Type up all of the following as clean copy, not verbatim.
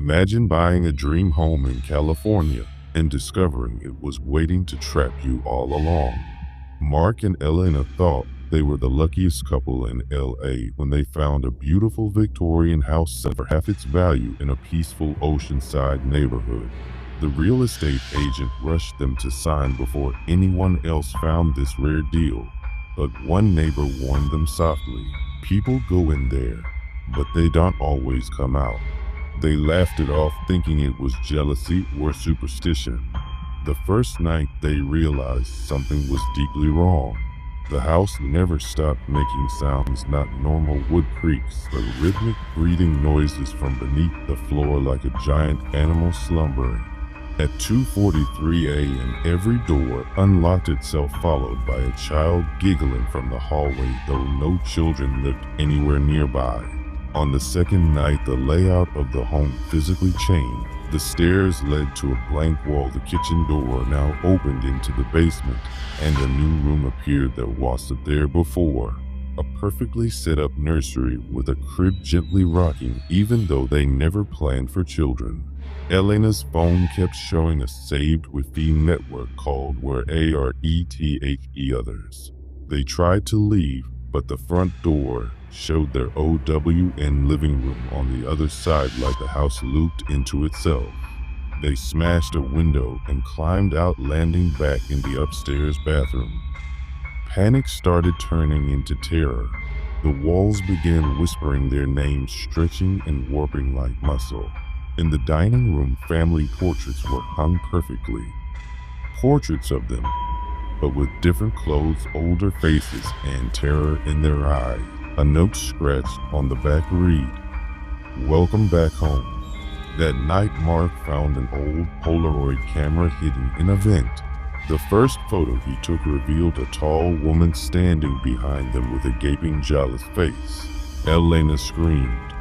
Imagine buying a dream home in California and discovering it was waiting to trap you all along. Mark and Elena thought they were the luckiest couple in LA when they found a beautiful Victorian house set for half its value in a peaceful oceanside neighborhood. The real estate agent rushed them to sign before anyone else found this rare deal. But one neighbor warned them softly, "People go in there, but they don't always come out." They laughed it off, thinking it was jealousy or superstition. The first night they realized something was deeply wrong. The house never stopped making sounds, not normal wood creaks, but rhythmic breathing noises from beneath the floor like a giant animal slumbering. At 2:43 a.m., every door unlocked itself, followed by a child giggling from the hallway, though no children lived anywhere nearby. On the second night, the layout of the home physically changed. The stairs led to a blank wall, the kitchen door now opened into the basement, and a new room appeared that wasn't there before. A perfectly set up nursery with a crib gently rocking, even though they never planned for children. Elena's phone kept showing a saved within network called where ARETHE others. They tried to leave, but the front door showed their OWN living room on the other side, like the house looped into itself. They smashed a window and climbed out, landing back in the upstairs bathroom. Panic started turning into terror. The walls began whispering their names, stretching and warping like muscle. In the dining room, family portraits were hung perfectly. Portraits of them, but with different clothes, older faces, and terror in their eyes. A note scratched on the back read, "Welcome back home." That night, Mark found an old Polaroid camera hidden in a vent. The first photo he took revealed a tall woman standing behind them with a gaping, jealous face. Elena screamed.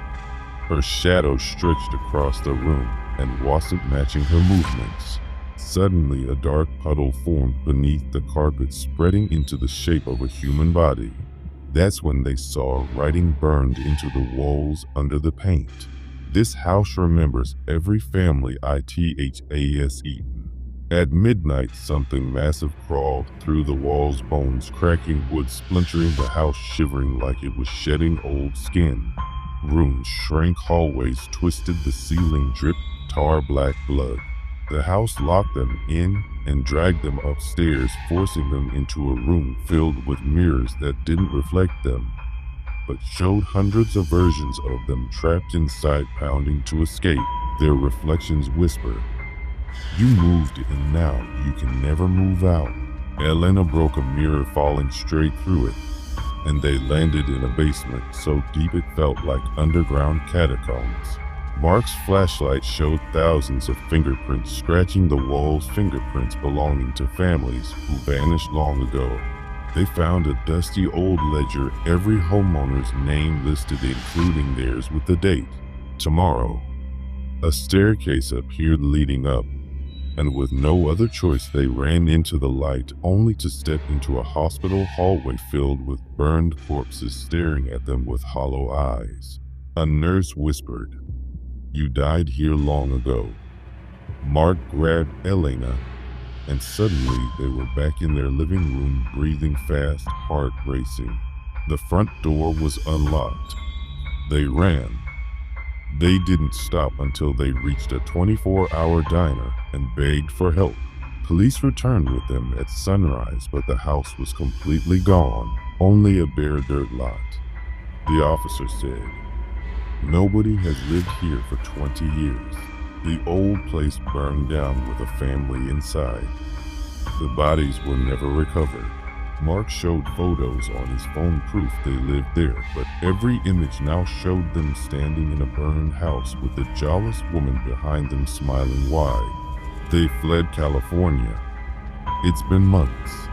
Her shadow stretched across the room and wasn't matching her movements. Suddenly, a dark puddle formed beneath the carpet, spreading into the shape of a human body. That's when they saw writing burned into the walls under the paint. "This house remembers every family ITHAS eaten." At midnight, something massive crawled through the walls, bones cracking, wood splintering, the house shivering like it was shedding old skin. Rooms shrank, hallways twisted, the ceiling dripped tar black blood. The house locked them in and dragged them upstairs, forcing them into a room filled with mirrors that didn't reflect them, but showed hundreds of versions of them trapped inside, pounding to escape. Their reflections whispered, "You moved in, now you can never move out." Elena broke a mirror, falling straight through it, and they landed in a basement so deep it felt like underground catacombs. Mark's flashlight showed thousands of fingerprints scratching the walls, fingerprints belonging to families who vanished long ago. They found a dusty old ledger, every homeowner's name listed, including theirs with the date, tomorrow. A staircase appeared leading up, and with no other choice they ran into the light, only to step into a hospital hallway filled with burned corpses staring at them with hollow eyes. A nurse whispered, "You died here long ago." Mark grabbed Elena, and suddenly they were back in their living room, breathing fast, heart racing. The front door was unlocked. They ran. They didn't stop until they reached a 24-hour diner and begged for help. Police returned with them at sunrise, but the house was completely gone, only a bare dirt lot. The officer said, "Nobody has lived here for 20 years. The old place burned down with a family inside. The bodies were never recovered." Mark showed photos on his phone, proof they lived there, but every image now showed them standing in a burned house with the jawless woman behind them smiling wide. They fled California. It's been months.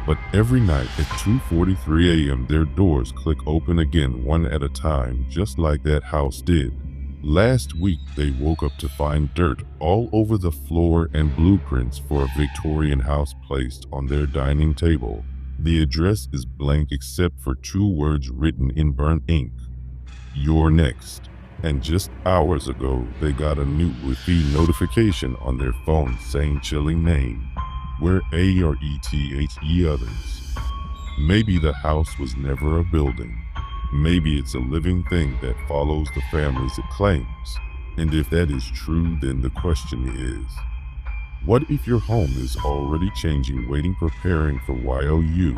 But every night at 2:43 a.m. their doors click open again, one at a time, just like that house did. Last week they woke up to find dirt all over the floor and blueprints for a Victorian house placed on their dining table. The address is blank except for 2 words written in burnt ink. "You're next." And just hours ago, they got a new Wi-Fi notification on their phone saying chilling name, where A or ETHE others. Maybe the house was never a building. Maybe it's a living thing that follows the families it claims. And if that is true, then the question is, what if your home is already changing, waiting, preparing for YOU?